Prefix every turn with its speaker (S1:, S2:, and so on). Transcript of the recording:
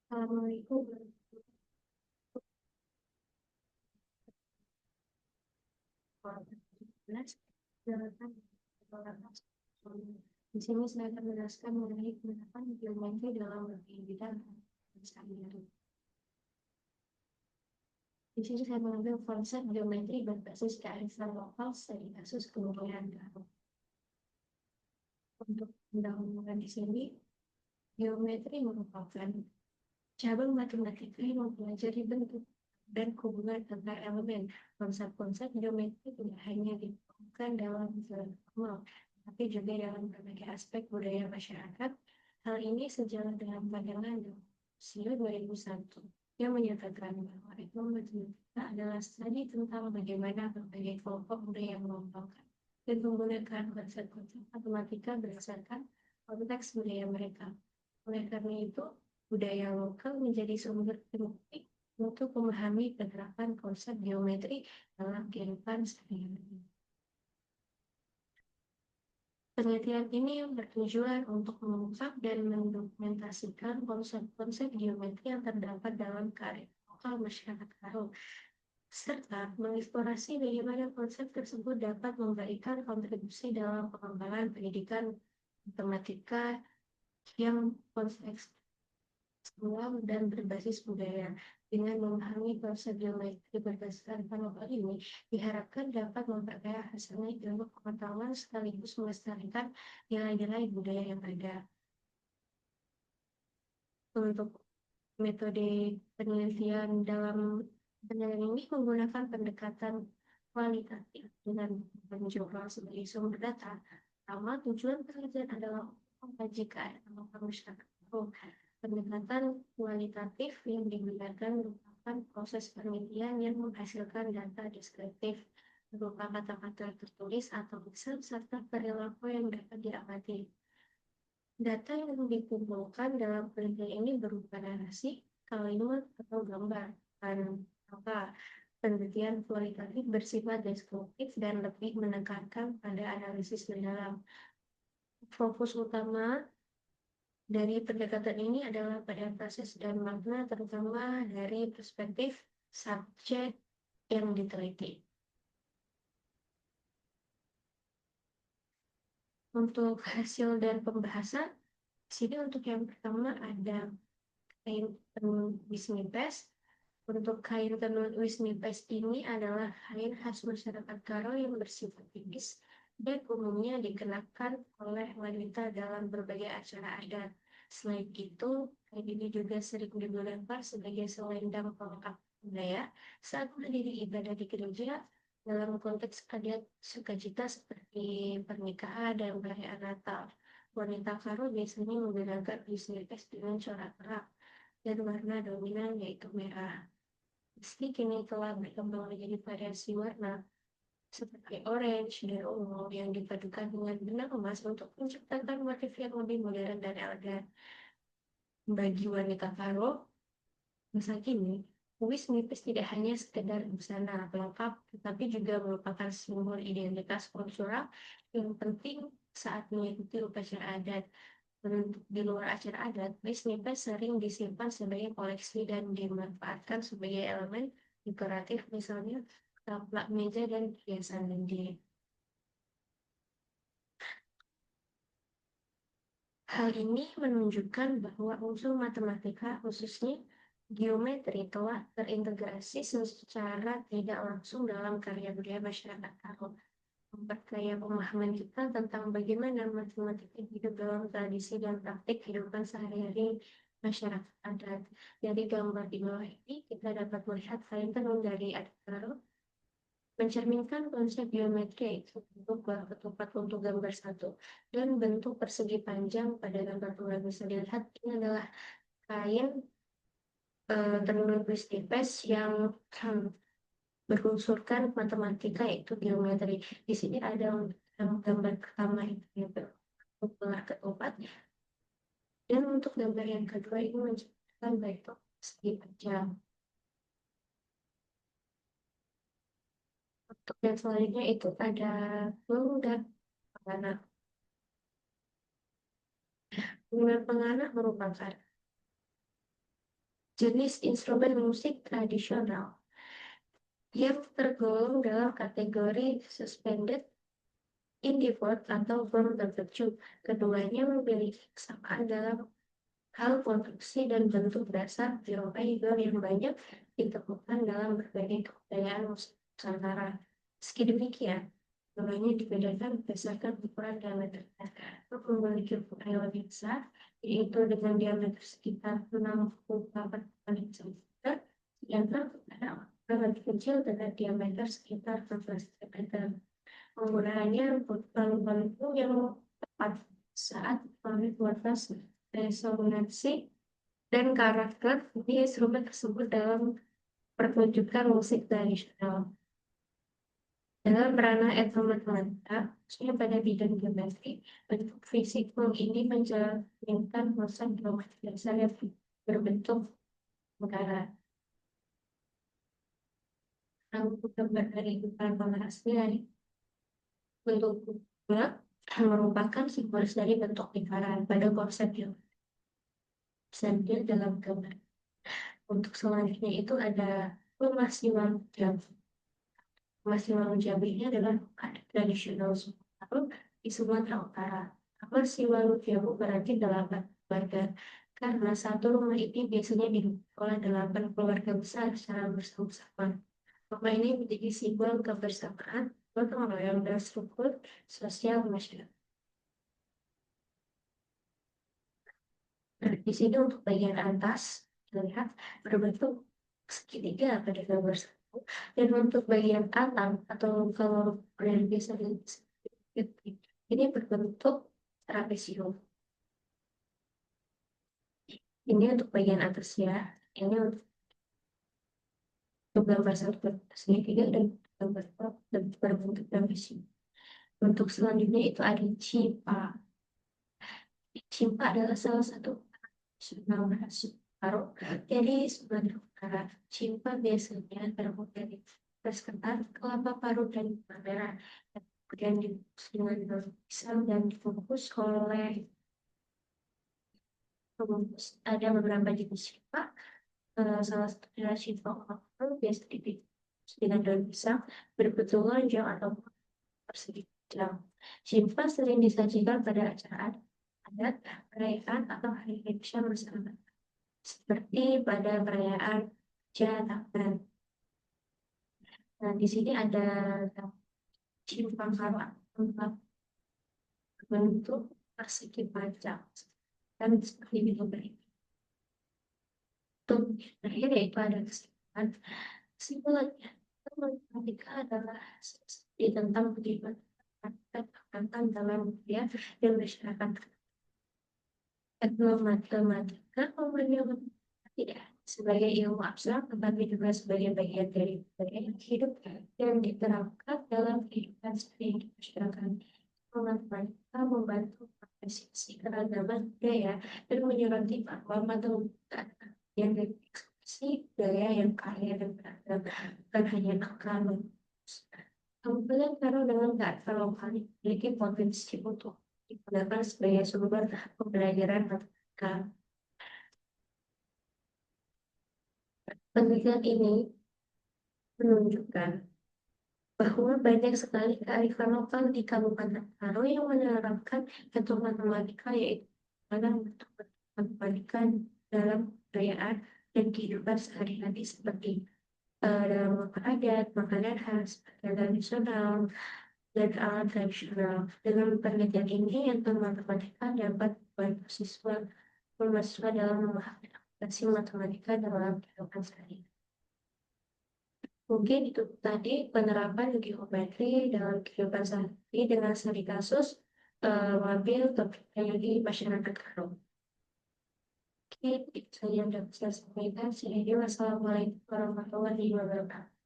S1: Assalamualaikum warahmatullahi wabarakatuh. Di sini saya akan menjelaskan mengenai penerapan geometri dalam berbagai bidang sehari-hari. Di sini saya mengambil konsep geometri berbasis kearifan lokal dari kasus kebudayaan Garut. Untuk pendahuluan di sini, geometri merupakan cabang matematika yang mempelajari bentuk dan hubungan antar elemen. Konsep-konsep geometri tidak hanya ditemukan dalam teori formal, tapi juga dalam berbagai aspek budaya masyarakat. Hal ini sejalan dengan pandangan SIO 2001 yang menyatakan bahwa ilmu matematika adalah studi tentang bagaimana berbagai kelompok budaya mengembangkan dan menggunakan konsep-konsep matematika berdasarkan konteks budaya mereka. Oleh karena itu, budaya lokal menjadi sumber penting untuk memahami penerapan konsep geometri dalam kehidupan sehari-hari. Penelitian ini bertujuan untuk mengungkap dan mendokumentasikan konsep-konsep geometri yang terdapat dalam karya lokal masyarakat Karo, serta mengeksplorasi bagaimana konsep tersebut dapat memberikan kontribusi dalam pengembangan pendidikan matematika yang kontekstual dan berbasis budaya. Dengan memahami konsep geometri berdasarkan lokal ini, diharapkan dapat memperkaya hasilnya ilmu pengetahuan sekaligus melestarikan nilai-nilai budaya yang ada. Untuk metode penelitian dalam penelitian ini menggunakan pendekatan kualitatif dengan mencoba sebagai sumber data. Pertama, tujuan penelitian adalah mengkaji keadaan lokal masyarakat. Pendekatan kualitatif yang digunakan merupakan proses penelitian yang menghasilkan data deskriptif berupa kata-kata tertulis atau tulisan serta perilaku yang dapat diamati. Data yang dikumpulkan dalam penelitian ini berupa narasi, kalimat, atau gambar. Apa? Penelitian kualitatif bersifat deskriptif dan lebih menekankan pada analisis mendalam. Fokus utama dari pendekatan ini adalah pada proses dan makna, terutama dari perspektif subjek yang diteliti. Untuk hasil dan pembahasan, di sini untuk yang pertama ada kain tenun wismipes. Untuk kain tenun wismipes ini adalah kain khas masyarakat Karo yang bersifat tipis dan umumnya dikenakan oleh wanita dalam berbagai acara adat. Selain itu, kain ini juga sering digunakan sebagai selendang pelengkap budaya saat berdiri ibadah di gereja dalam konteks adat sukacita seperti pernikahan dan perayaan Natal. Wanita Karo biasanya menggunakan wismipes dengan corak perak dan warna dominan yaitu merah. Meski kini telah berkembang menjadi variasi warna seperti orange dan ungu yang dipadukan dengan benang emas untuk menciptakan motif yang lebih modern dan elegan. Bagi wanita Karo, masa kini, wismipes tidak hanya sekedar busana pelengkap, tetapi juga merupakan simbol identitas kultural yang penting saat mengikuti upacara adat. Di luar acara adat, wismipes sering disimpan sebagai koleksi dan dimanfaatkan sebagai elemen dekoratif, misalnya taplak meja dan hiasan dinding. Hal ini menunjukkan bahwa unsur matematika, khususnya geometri, telah terintegrasi secara tidak langsung dalam karya budaya masyarakat Karo, memperkaya pemahaman kita tentang bagaimana matematika hidup dalam tradisi dan praktik kehidupan sehari-hari masyarakat adat. Dari gambar di bawah ini, kita dapat melihat kain tenun dari adat Karo mencerminkan konsep geometri yaitu bentuk ketupat untuk gambar satu dan bentuk persegi panjang pada gambar dua. Bisa dilihat ini adalah kain tenun wisnipes yang berunsurkan matematika yaitu geometri. Di sini ada gambar pertama itu bentuk gelar ketupat dan untuk gambar yang kedua ini mencerminkan bentuk persegi panjang. Untuk yang selanjutnya itu ada peluru dan panah. Peluru dan panah merupakan jenis instrumen musik tradisional yang tergolong dalam kategori suspended indifferent atau belum tertuju. Keduanya memiliki kesamaan dalam hal konstruksi dan bentuk dasar finger yang banyak ditemukan dalam berbagai kebudayaan musik Nusantara. Meski demikian, keduanya dibedakan berdasarkan ukuran diameternya. Memiliki ukuran yang lebih besar, yaitu dengan diameter sekitar 68 cm, sedangkan ada ukuran lebih kecil dengan diameter sekitar 14 cm. Penggunaannya palu-palu yang tepat saat pembuatan resonansi dan karakter di instrumen tersebut dalam pertunjukan musik tradisional. Dalam ranah etnomatematika, khususnya pada bidang geometri, bentuk fisik ini mencerminkan proses geometri dasar yang berbentuk negara. Untuk gambar dari ukuran penghasilnya, bentuk bulat merupakan simbolis dari bentuk lingkaran pada konsep geometri dalam gambar. Untuk selanjutnya itu ada pemasiwan Jawi. Pemasiwan Jawi ini adalah adat tradisional Sumatera di Sumatera Utara. Pemasiwan Jawi berarti 8 keluarga, karena satu rumah ini biasanya dihuni oleh 8 keluarga besar secara bersama-sama. Rumah ini menjadi simbol kebersamaan, gotong royong, dan struktur sosial masyarakat. Nah, di sini untuk bagian atas, terlihat berbentuk segitiga pada gambar satu, dan untuk bagian atap atau kalau yang biasa disebut ini berbentuk trapesium. Ini untuk bagian atas ya, ini untuk gambar satu segitiga dan gambar dan berbentuk trapesium. Untuk selanjutnya itu ada cimpa. Cimpa adalah salah satu nasional khas Paru. Jadi Sumatera Utara, cimpa biasanya terbuat dari beras ketan, kelapa parut, dan gula merah. Kemudian dibungkus dengan daun pisang dan dibungkus oleh pembungkus. Ada beberapa jenis cimpa. Salah satunya adalah cimpa opak biasa dibungkus dengan daun pisang berbentuk lonjong atau persegi kecil. Cimpa sering disajikan pada acara adat, perayaan, atau hari-hari besar bersama, seperti pada perayaan Takbiran. Nah, di sini ada simpang sarang tempat berbentuk persegi panjang dan seperti itu berikut. Untuk terakhir yaitu ada kesimpulannya. Matematika adalah tentang bagaimana tentang dalam budaya dan masyarakat. Etnomatematika memandang tidak sebagai ilmu abstrak, tetapi juga sebagai bagian dari budaya hidup yang diterapkan dalam kehidupan sehari-hari masyarakat. Matematika membantu apresiasi keragaman budaya dan menyoroti bahwa matematika yang ekspresi budaya yang kaya dan beragam, bukan hanya akal. Kemudian karena dengan kearifan lokal memiliki potensi untuk digunakan sebagai sumber pembelajaran matematika. Penelitian ini menunjukkan bahwa banyak sekali kearifan lokal di Kabupaten Karo yang menerapkan metode matematika, yaitu bentuk matematika dalam kebudayaan dan kehidupan sehari-hari seperti dalam adat, makanan khas, tradisional, dan alat tradisional. Dengan penelitian ini, yang matematika dapat membantu siswa mahasiswa dalam memahami aplikasi matematika dalam kehidupan sehari-hari. Mungkin itu tadi penerapan geometri dalam kehidupan sehari-hari dengan studi kasus mobil terjadi di masyarakat Karo. Oke, itu saja yang dapat saya sampaikan. Wassalamualaikum warahmatullahi wabarakatuh.